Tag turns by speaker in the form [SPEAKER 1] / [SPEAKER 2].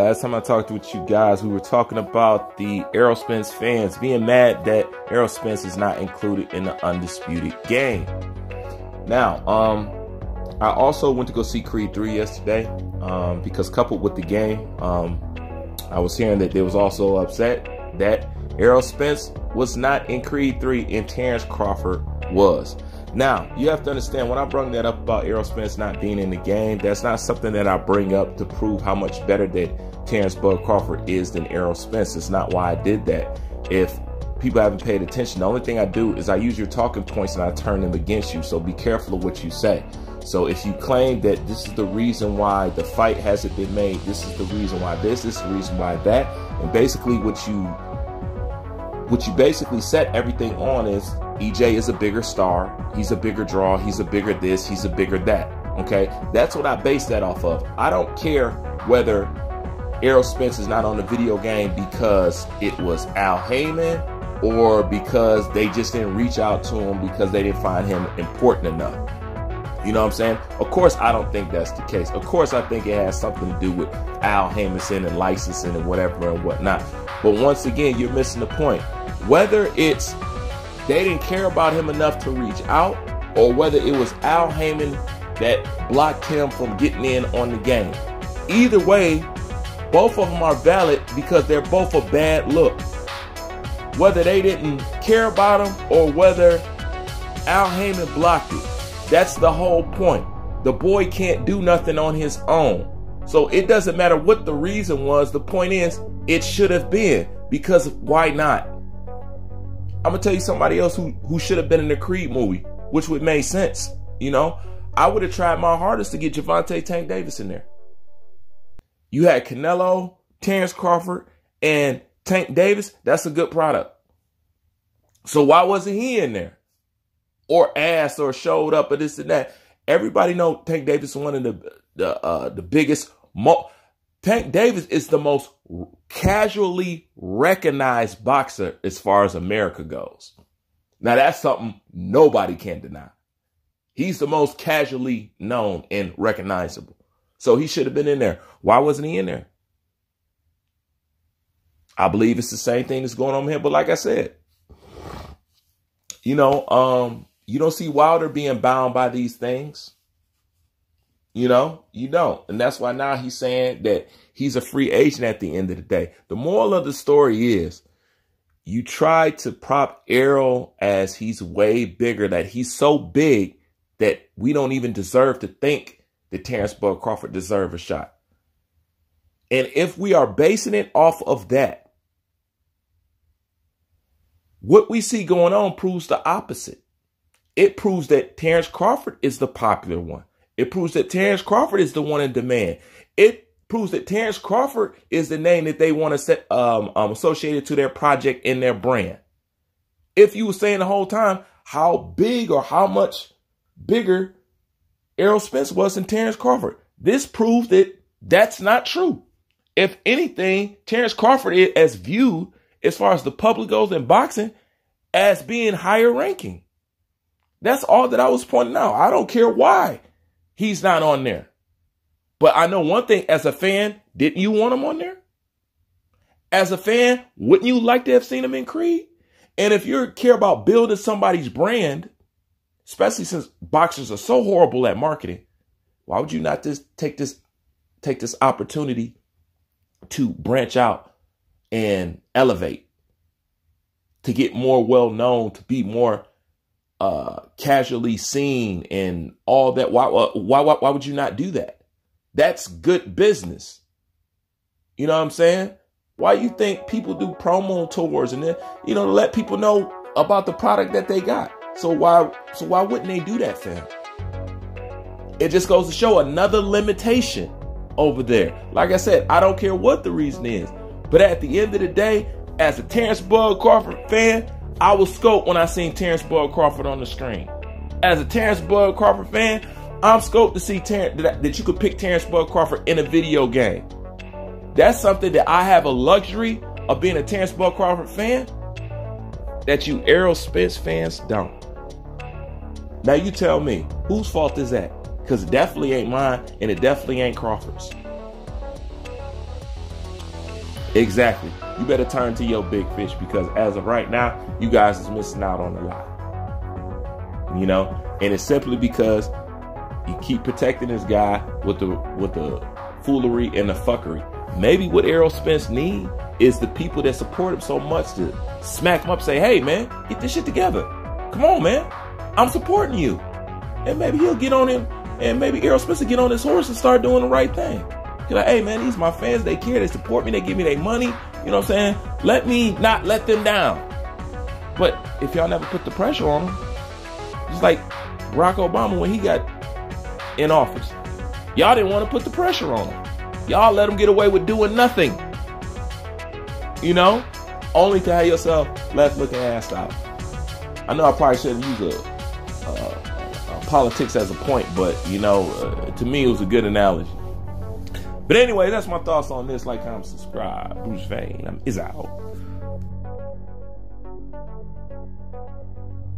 [SPEAKER 1] last time I talked with you guys, we were talking about the Errol Spence fans being mad that Errol Spence is not included in the Undisputed game. Now, I also went to go see Creed 3 yesterday because coupled with the game, I was hearing that they was also upset that Errol Spence was not in Creed 3 and Terrence Crawford was. Now, you have to understand, when I bring that up about Errol Spence not being in the game, that's not something that I bring up to prove how much better that Terrence Bud Crawford is than Errol Spence. It's not why I did that. If people haven't paid attention, the only thing I do is I use your talking points and I turn them against you. So be careful of what you say. So if you claim that this is the reason why the fight hasn't been made, this is the reason why this is the reason why that, and basically what you basically set everything on is EJ is a bigger star, he's a bigger draw, he's a bigger this, he's a bigger that. Okay, that's what I base that off of. I don't care whether Errol Spence is not on the video game because it was Al Heyman or because they just didn't reach out to him because they didn't find him important enough. You know what I'm saying? Of course, I don't think that's the case. Of course, I think it has something to do with Al Heyman and licensing and whatever and whatnot. But once again, you're missing the point. Whether it's they didn't care about him enough to reach out, or whether it was Al Heyman that blocked him from getting in on the game. Either way, both of them are valid because they're both a bad look. Whether they didn't care about him or whether Al Heyman blocked it. That's the whole point. The boy can't do nothing on his own. So it doesn't matter what the reason was. The point is, it should have been, because why not? I'm going to tell you somebody else who should have been in the Creed movie, which would make sense. You know, I would have tried my hardest to get Gervonta Tank Davis in there. You had Canelo, Terrence Crawford, and Tank Davis. That's a good product. So why wasn't he in there? Or asked or showed up or this and that. Everybody know Tank Davis is one of the biggest. Tank Davis is the most casually recognized boxer as far as America goes. Now that's something nobody can deny. He's the most casually known and recognizable. So he should have been in there. Why wasn't he in there? I believe it's the same thing that's going on here. But like I said, you know, you don't see Wilder being bound by these things. You know, you don't. And that's why now he's saying that he's a free agent at the end of the day. The moral of the story is you try to prop Errol as he's way bigger, that he's so big that we don't even deserve to think that Terrence Bud Crawford deserves a shot. And if we are basing it off of that, what we see going on proves the opposite. It proves that Terrence Crawford is the popular one. It proves that Terrence Crawford is the one in demand. It proves that Terrence Crawford is the name that they want to set associated to their project and their brand. If you were saying the whole time how big or how much bigger Errol Spence was than Terrence Crawford, this proves that that's not true. If anything, Terrence Crawford is as viewed, as far as the public goes in boxing, as being higher ranking. That's all that I was pointing out. I don't care why he's not on there. But I know one thing, as a fan, didn't you want him on there? As a fan, wouldn't you like to have seen him in Creed? And if you care about building somebody's brand, especially since boxers are so horrible at marketing, why would you not just take this opportunity to branch out and elevate, to get more well known, to be more casually seen and all that? Why would you not do that? That's good business. You know what I'm saying? Why you think people do promo tours and then, you know, to let people know about the product that they got? So why wouldn't they do that, fam? It just goes to show another limitation over there. Like I said, I don't care what the reason is, but at the end of the day, as a Terrence Bud Crawford fan, I was scoped when I seen Terrence Bud Crawford on the screen. As a Terrence Bud Crawford fan, I'm scoped to see that you could pick Terrence Bud Crawford in a video game. That's something that I have a luxury of being a Terrence Bud Crawford fan that you Errol Spence fans don't. Now you tell me, whose fault is that? Because it definitely ain't mine and it definitely ain't Crawford's. Exactly. You better turn to your big fish, because as of right now, you guys is missing out on a lot. You know, and it's simply because you keep protecting this guy with the foolery and the fuckery. Maybe what Errol Spence need is the people that support him so much to smack him up, say, hey man, get this shit together. Come on, man. I'm supporting you. And maybe he'll get on him, and maybe Errol Spence will get on his horse and start doing the right thing. You're like, hey man, these my fans, they care, they support me, they give me their money. You know what I'm saying? Let me not let them down. But if y'all never put the pressure on them, just like Barack Obama when he got in office, y'all didn't want to put the pressure on him. Y'all let him get away with doing nothing. You know? Only to have yourself left looking assed out. I know I probably shouldn't use politics as a point, but you know, to me it was a good analogy. But anyway, that's my thoughts on this. Like, comment, subscribe. Bruce Vane. Is out.